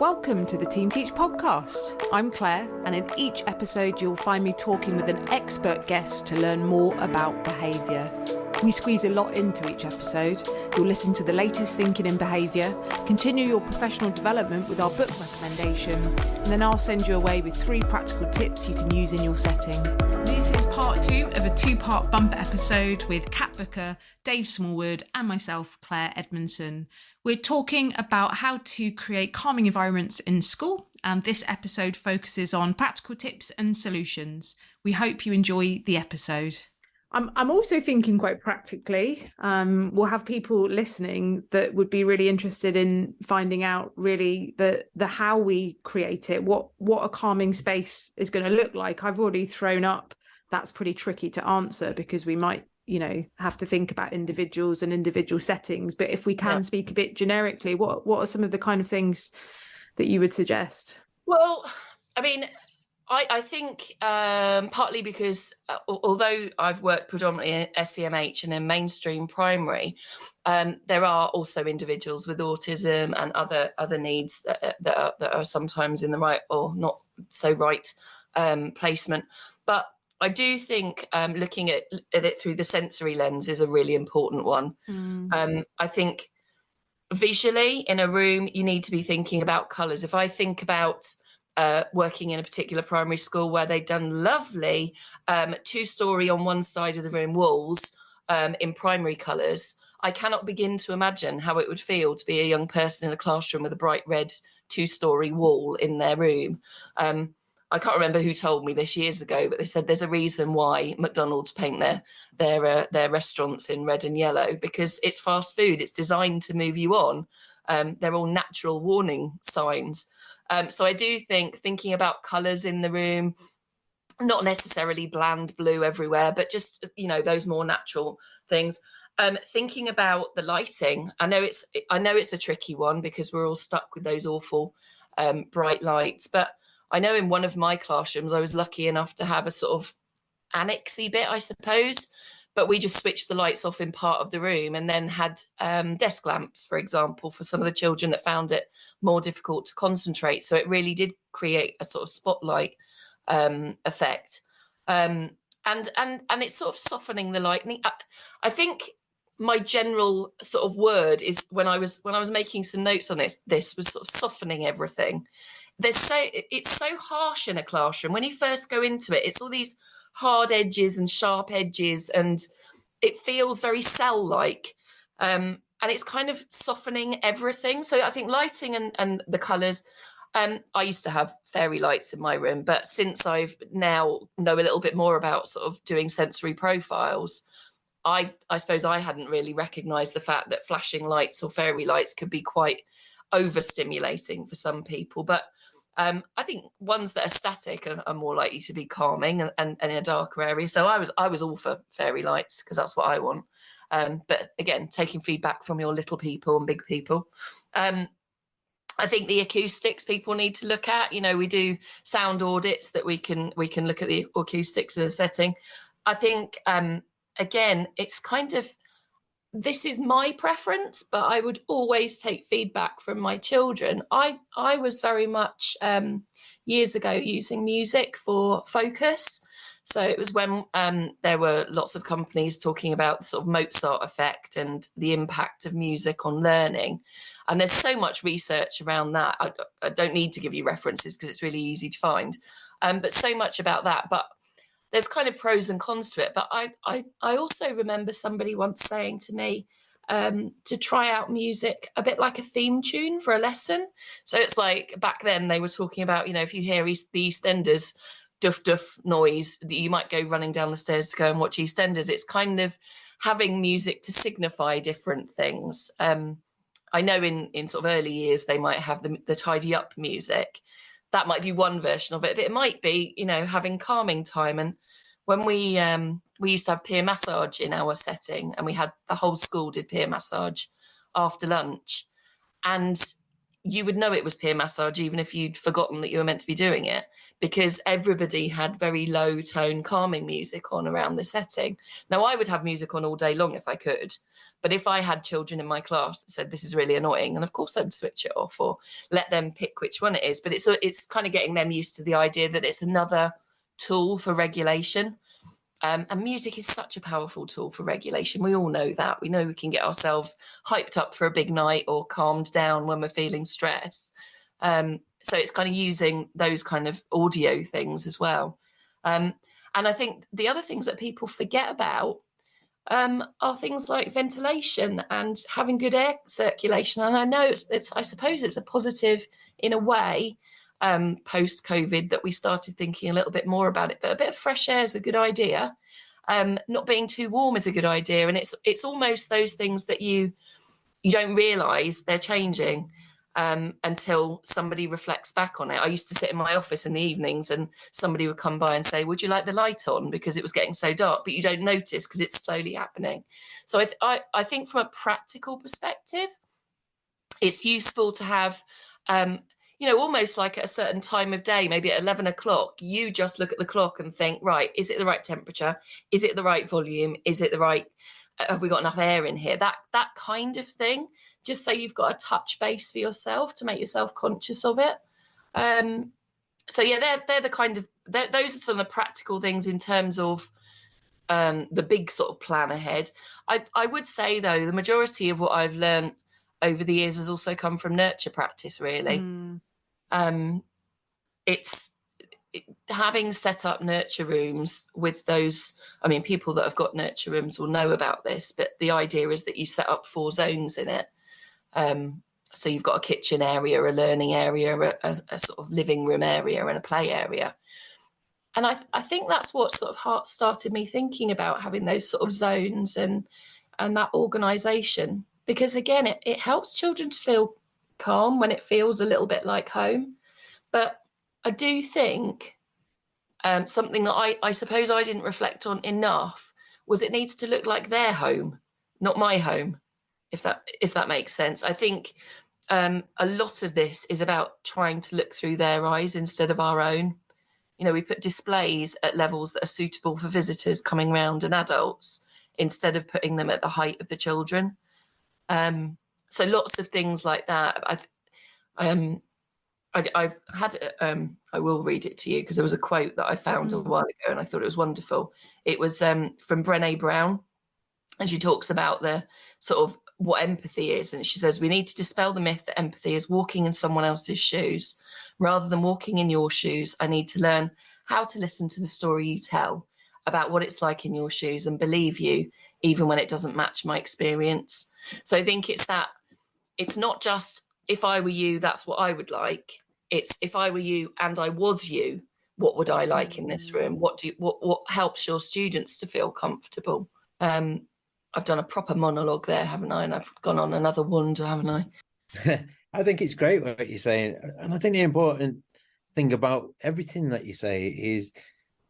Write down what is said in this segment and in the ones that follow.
Welcome to the Team Teach podcast. I'm Claire, and in each episode you'll find me talking with an expert guest to learn more about behaviour. We squeeze a lot into each episode. You'll listen to the latest thinking in behaviour, continue your professional development with our book recommendation, and then I'll send you away with 3 practical tips you can use in your setting. This is part 2 of a 2-part bumper episode with Kat Booker, Dave Smallwood and myself, Claire Edmondson. We're talking about how to create calming environments in school, and this episode focuses on practical tips and solutions. We hope you enjoy the episode. I'm also thinking quite practically. We'll have people listening that would be really interested in finding out really the how we create it, what a calming space is going to look like. I've already thrown up that's pretty tricky to answer because we might, have to think about individuals and individual settings. But if we can speak a bit generically, what are some of the kind of things that you would suggest? Well, I mean, I think partly because although I've worked predominantly in SEMH and in mainstream primary, there are also individuals with autism and other needs that are sometimes in the right or not so right placement. But I do think looking at it through the sensory lens is a really important one. I think visually in a room, you need to be thinking about colours. If I think about working in a particular primary school where they'd done lovely 2-storey on one side of the room walls in primary colours, I cannot begin to imagine how it would feel to be a young person in a classroom with a bright red 2-storey wall in their room. I can't remember who told me this years ago, but they said there's a reason why McDonald's paint their restaurants in red and yellow, because it's fast food. It's designed to move you on. They're all natural warning signs. So I do think thinking about colours in the room, not necessarily bland blue everywhere, but just, those more natural things. Thinking about the lighting. I know it's a tricky one because we're all stuck with those awful bright lights. But I know in one of my classrooms, I was lucky enough to have a sort of annexy bit, I suppose. But we just switched the lights off in part of the room and then had desk lamps, for example, for some of the children that found it more difficult to concentrate. So it really did create a sort of spotlight effect. And it's sort of softening the lighting. I think my general sort of word is when I was making some notes on this was sort of softening everything. It's so harsh in a classroom. When you first go into it, it's all these hard edges and sharp edges, and it feels very cell-like, and it's kind of softening everything. So I think lighting and the colours, I used to have fairy lights in my room, but since I've now know a little bit more about sort of doing sensory profiles, I suppose I hadn't really recognised the fact that flashing lights or fairy lights could be quite overstimulating for some people. But I think ones that are static are more likely to be calming and in a darker area. So I was all for fairy lights because that's what I want. But again, taking feedback from your little people and big people. I think the acoustics people need to look at. We do sound audits that we can look at the acoustics of the setting. I think again, it's kind of, this is my preference, but I would always take feedback from my children. I was very much years ago using music for focus. So it was when there were lots of companies talking about the sort of Mozart effect and the impact of music on learning. And there's so much research around that. I don't need to give you references because it's really easy to find, but so much about that. But there's kind of pros and cons to it. But I also remember somebody once saying to me to try out music a bit like a theme tune for a lesson. So it's like back then they were talking about, if you hear the EastEnders duff duff noise, that you might go running down the stairs to go and watch EastEnders. It's kind of having music to signify different things. I know in sort of early years they might have the tidy up music. That might be one version of it, but it might be, having calming time. And when we used to have peer massage in our setting, and we had the whole school did peer massage after lunch. And you would know it was peer massage even if you'd forgotten that you were meant to be doing it, because everybody had very low tone calming music on around the setting. Now, I would have music on all day long if I could, but if I had children in my class that said this is really annoying, and of course I'd switch it off or let them pick which one it is. But it's kind of getting them used to the idea that it's another tool for regulation. And music is such a powerful tool for regulation. We all know that. We know we can get ourselves hyped up for a big night or calmed down when we're feeling stress. So it's kind of using those kind of audio things as well. And I think the other things that people forget about are things like ventilation and having good air circulation. And I know I suppose it's a positive in a way, post-COVID, that we started thinking a little bit more about it, but a bit of fresh air is a good idea. Not being too warm is a good idea. And it's almost those things that you don't realise they're changing until somebody reflects back on it. I used to sit in my office in the evenings and somebody would come by and say, would you like the light on? Because it was getting so dark, but you don't notice because it's slowly happening. So I think from a practical perspective, it's useful to have almost like at a certain time of day, maybe at 11 o'clock, you just look at the clock and think, right, is it the right temperature? Is it the right volume? Is it the right, have we got enough air in here? That kind of thing, just so you've got a touch base for yourself to make yourself conscious of it. So yeah, they're the kind of, those are some of the practical things in terms of the big sort of plan ahead. I would say though, the majority of what I've learned over the years has also come from nurture practice, really. It's having set up nurture rooms with those, I mean, people that have got nurture rooms will know about this, but the idea is that you set up 4 zones in it. So you've got a kitchen area, a learning area, a sort of living room area and a play area. And I think that's what sort of started me thinking about having those sort of zones and that organisation. Because again, it helps children to feel calm when it feels a little bit like home. But I do think something that I suppose I didn't reflect on enough was it needs to look like their home, not my home, if that makes sense. I think a lot of this is about trying to look through their eyes instead of our own. We put displays at levels that are suitable for visitors coming round and adults instead of putting them at the height of the children. So lots of things like that. I've had I will read it to you because there was a quote that I found a while ago and I thought it was wonderful. It was from Brené Brown, and she talks about the sort of what empathy is, and she says we need to dispel the myth that empathy is walking in someone else's shoes. Rather than walking in your shoes, I need to learn how to listen to the story you tell about what it's like in your shoes and believe you even when it doesn't match my experience. So I think it's not just if I were you, that's what I would like. It's if I were you and I was you, what would I like in this room? What helps your students to feel comfortable? I've done a proper monologue there, haven't I? And I've gone on another wonder, haven't I? I think it's great what you're saying. And I think the important thing about everything that you say is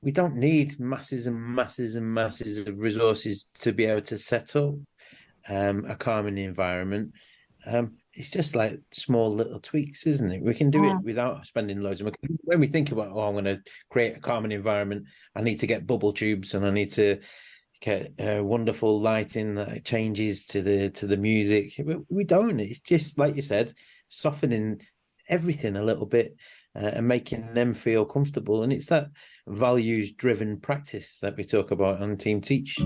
we don't need masses and masses and masses of resources to be able to set up a calming environment. It's just like small little tweaks, isn't it? We can do it without spending loads of money. When we think about, I'm going to create a calming environment, I need to get bubble tubes and I need to get wonderful lighting that changes to the music. We don't. It's just, like you said, softening everything a little bit and making them feel comfortable. And it's that values-driven practice that we talk about on Team Teach.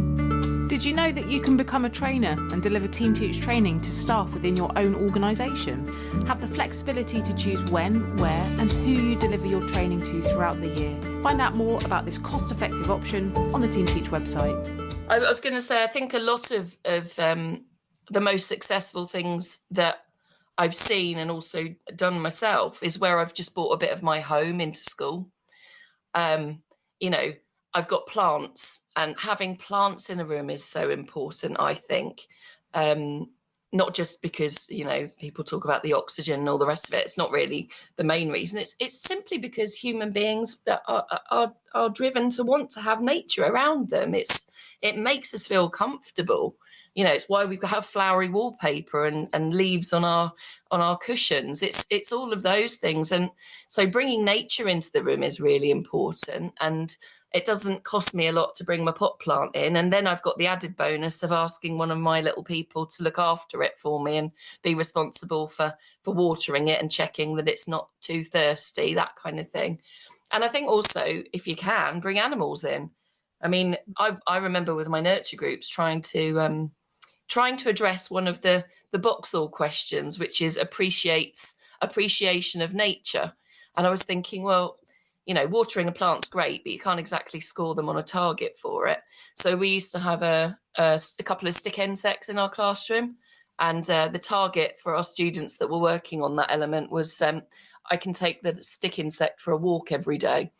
Did you know that you can become a trainer and deliver Team Teach training to staff within your own organisation? Have the flexibility to choose when, where and who you deliver your training to throughout the year. Find out more about this cost-effective option on the Team Teach website. I was going to say, I think a lot of the most successful things that I've seen and also done myself is where I've just brought a bit of my home into school. I've got plants, and having plants in a room is so important, I think. Not just because, people talk about the oxygen and all the rest of it. It's not really the main reason. It's simply because human beings are driven to want to have nature around them. It makes us feel comfortable. You know, it's why we have flowery wallpaper and leaves on our cushions. It's all of those things. And so bringing nature into the room is really important. And it doesn't cost me a lot to bring my pot plant in. And then I've got the added bonus of asking one of my little people to look after it for me and be responsible for watering it and checking that it's not too thirsty, that kind of thing. And I think also, if you can, bring animals in. I mean, I remember with my nurture groups trying to address one of the Boxall questions, which is appreciation of nature. And I was thinking, well, you know, watering a plant's great, but you can't exactly score them on a target for it. So we used to have a couple of stick insects in our classroom, and the target for our students that were working on that element was I can take the stick insect for a walk every day.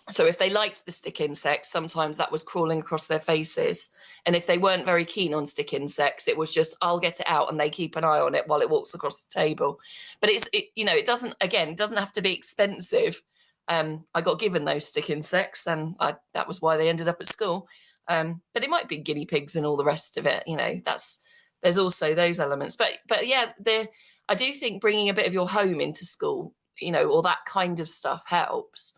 So if they liked the stick insects, sometimes that was crawling across their faces. And if they weren't very keen on stick insects, it was just, I'll get it out and they keep an eye on it while it walks across the table. But it doesn't have to be expensive. I got given those stick insects, and that was why they ended up at school. But it might be guinea pigs and all the rest of it. You know, there's also those elements. But yeah, I do think bringing a bit of your home into school, you know, or that kind of stuff helps.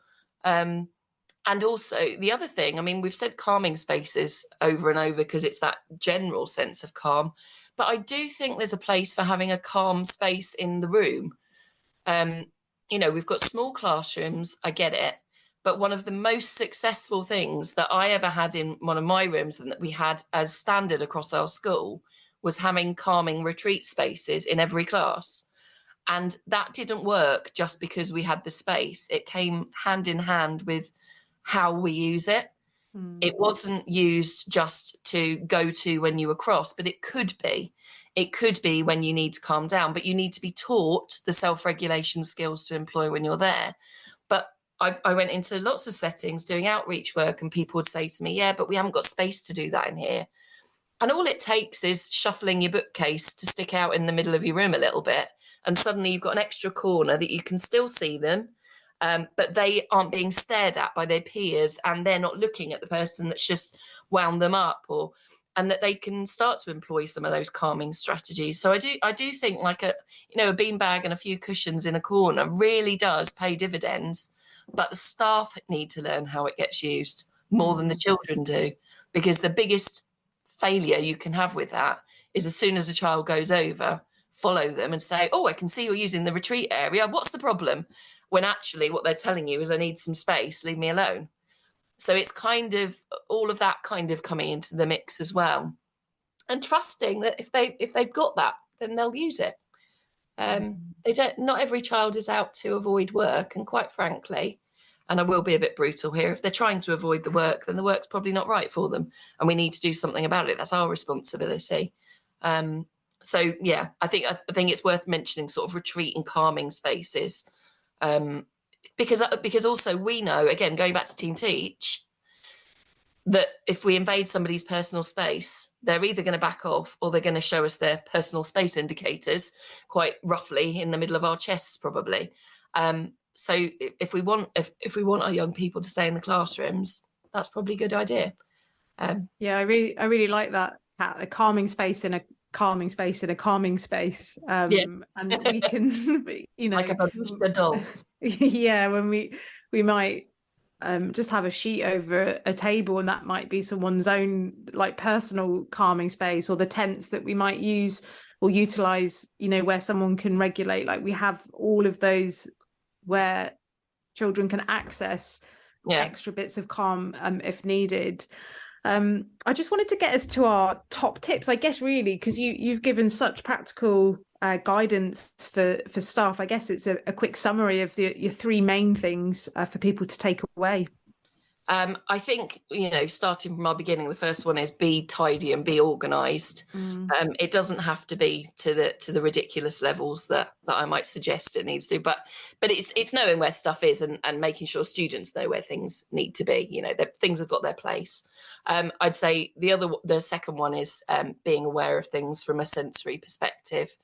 And also the other thing, I mean, we've said calming spaces over and over because it's that general sense of calm. But I do think there's a place for having a calm space in the room. You know, we've got small classrooms, I get it. But one of the most successful things that I ever had in one of my rooms and that we had as standard across our school was having calming retreat spaces in every class. And that didn't work just because we had the space. It came hand in hand with how we use it. It wasn't used just to go to when you were cross, but it could be. It could be when you need to calm down, but you need to be taught the self-regulation skills to employ when you're there. But I went into lots of settings doing outreach work, and people would say to me, yeah, but we haven't got space to do that in here. And all it takes is shuffling your bookcase to stick out in the middle of your room a little bit. And suddenly you've got an extra corner that you can still see them, but they aren't being stared at by their peers, and they're not looking at the person that's just wound them up, and that they can start to employ some of those calming strategies. So I do think like a beanbag and a few cushions in a corner really does pay dividends, but the staff need to learn how it gets used more than the children do, because the biggest failure you can have with that is as soon as a child goes over, follow them and say, oh, I can see you're using the retreat area. What's the problem? When actually what they're telling you is I need some space, leave me alone. So it's kind of all of that kind of coming into the mix as well. And trusting that if they've got that, then they'll use it. Not every child is out to avoid work. And quite frankly, and I will be a bit brutal here, if they're trying to avoid the work, then the work's probably not right for them. And we need to do something about it. That's our responsibility. So yeah, I think it's worth mentioning sort of retreat and calming spaces, because also we know, again, going back to Team Teach, that if we invade somebody's personal space, they're either going to back off or they're going to show us their personal space indicators quite roughly in the middle of our chests, probably. So if we want our young people to stay in the classrooms, that's probably a good idea. Yeah, I really like that, Kat, a calming space in a calming space in a calming space. And we can, like a babushka doll. Yeah, when we might just have a sheet over a table, and that might be someone's own like personal calming space, or the tents that we might use or utilize, where someone can regulate. Like we have all of those where children can access extra bits of calm if needed. I just wanted to get us to our top tips, I guess, really, because you've given such practical guidance for staff. I guess it's a quick summary of your three main things for people to take away. I think, starting from our beginning, the first one is be tidy and be organised. It doesn't have to be to the ridiculous levels that I might suggest it needs to, but it's knowing where stuff is and making sure students know where things need to be. That things have got their place. I'd say the second one is being aware of things from a sensory perspective.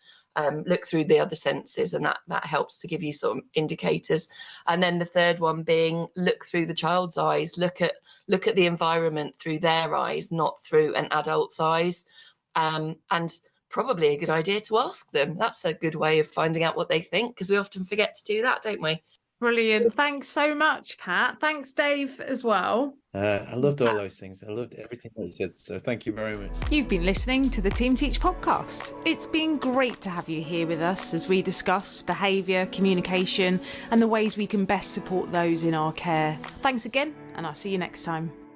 Look through the other senses, and that helps to give you some indicators. And then the third one being look through the child's eyes, look at the environment through their eyes, not through an adult's eyes. And probably a good idea to ask them. That's a good way of finding out what they think, because we often forget to do that, don't we? Brilliant. Thanks so much, Kat. Thanks, Dave, as well. I loved all those things. I loved everything that you said. So thank you very much. You've been listening to the Team Teach podcast. It's been great to have you here with us as we discuss behaviour, communication, and the ways we can best support those in our care. Thanks again, and I'll see you next time.